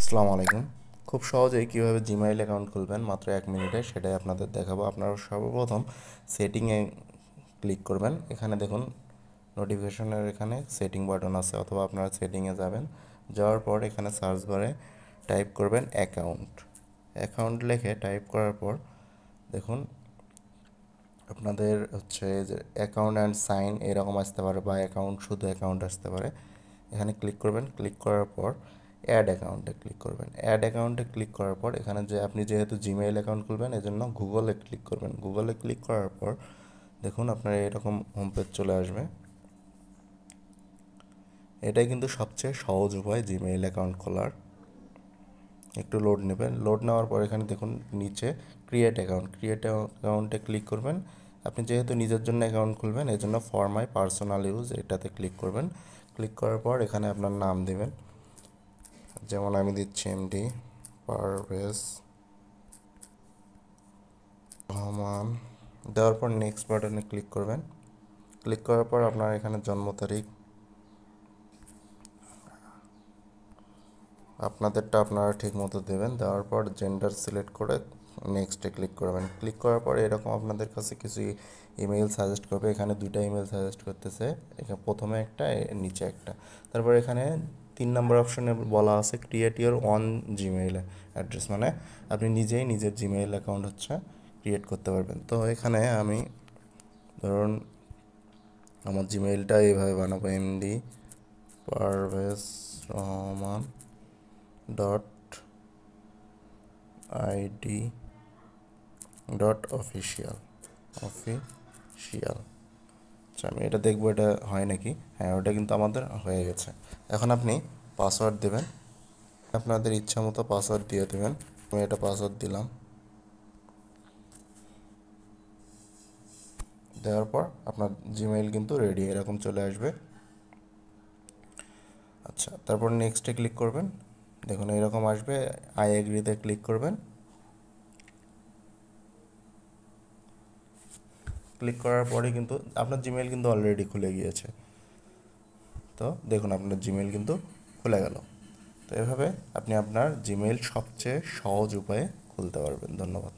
আসসালামু আলাইকুম। খুব সহজেই কীভাবে জিমেইল অ্যাকাউন্ট খুলবেন মাত্র 1 মিনিটে সেটাই আপনাদের দেখাবো। আপনারা সর্বপ্রথম সেটিংয়ে ক্লিক করবেন। এখানে দেখুন নোটিফিকেশনের এখানে সেটিং বাটন আছে, অথবা আপনারা সেটিংয়ে যাবেন। যাওয়ার পর এখানে সার্চ বারে টাইপ করবেন অ্যাকাউন্ট। অ্যাকাউন্ট লিখে টাইপ করার পর দেখুন আপনাদের হচ্ছে যে অ্যাকাউন্ট অ্যান্ড সাইন এরকম আসতে পারে, বা অ্যাকাউন্ট শুধু অ্যাকাউন্ট আসতে পারে। এখানে ক্লিক করবেন। ক্লিক করার পর অ্যাড অ্যাকাউন্টে ক্লিক করবেন। অ্যাড অ্যাকাউন্টে ক্লিক করার পর এখানে যে আপনি যেহেতু জিমেইল অ্যাকাউন্ট খুলবেন এজন্য গুগলে ক্লিক করবেন। গুগলে ক্লিক করার পর দেখুন আপনার এরকম হোম পেজ চলে আসবে। এটাই কিন্তু সবচেয়ে সহজ উপায় জিমেইল অ্যাকাউন্ট খোলার। একটু লোড নেবেন। লোড নেওয়ার পর এখানে দেখুন নিচে ক্রিয়েট অ্যাকাউন্ট। ক্রিয়েট অ্যাকাউন্টে ক্লিক করবেন। আপনি যেহেতু নিজের জন্য অ্যাকাউন্ট খুলবেন এই জন্য ফর মাই পার্সোনাল ইউজ এটাতে ক্লিক করবেন। ক্লিক করার পর এখানে আপনার নাম দেবেন, যেমন আমি দিচ্ছি এমডি পারভেজ রহমান। দেওয়ার পর নেক্সট বাটনে ক্লিক করবেন। ক্লিক করার পর আপনার এখানে জন্ম তারিখ আপনাদেরটা আপনারা ঠিক মতো দেবেন। দেওয়ার পর জেন্ডার সিলেক্ট করে নেক্সটে ক্লিক করবেন। ক্লিক করার পর এরকম আপনাদের কাছে কিছু ইমেল সাজেস্ট করবে। এখানে দুইটা ইমেল সাজেস্ট করতেছে, এখানে প্রথমে একটা নিচে একটা। তারপর এখানে 3 নম্বর অপশনে বলা আছে create your own Gmail address, মানে আপনি নিজেই নিজের জিমেইল অ্যাকাউন্ট হচ্ছে ক্রিয়েট করতে পারবেন। তো এখানে আমি ধরুন আমার জিমেইলটা এইভাবে বানাবো, MD Parvez Rahman dot ID dot official. আচ্ছা, আমি এটা দেখবো এটা হয় নাকি। হ্যাঁ, ওটা কিন্তু আমাদের হয়ে গেছে। এখন আপনি পাসওয়ার্ড দেবেন, আপনাদের ইচ্ছা মতো পাসওয়ার্ড দিয়ে দেবেন। আমি এটা পাসওয়ার্ড দিলাম। দেওয়ার পর আপনার জিমেইল কিন্তু রেডি এরকম চলে আসবে। আচ্ছা, তারপর নেক্সটে ক্লিক করবেন। দেখুন এরকম আসবে, আই এগ্রিতে ক্লিক করবেন। ক্লিক করার পরে কিন্তু আপনার জিমেইল কিন্তু অলরেডি খুলে গিয়েছে। তো দেখুন আপনার জিমেইল কিন্তু খুলে গেল। তো এভাবে আপনি আপনার জিমেইল সবচেয়ে সহজ উপায়ে খুলতে পারবেন। ধন্যবাদ।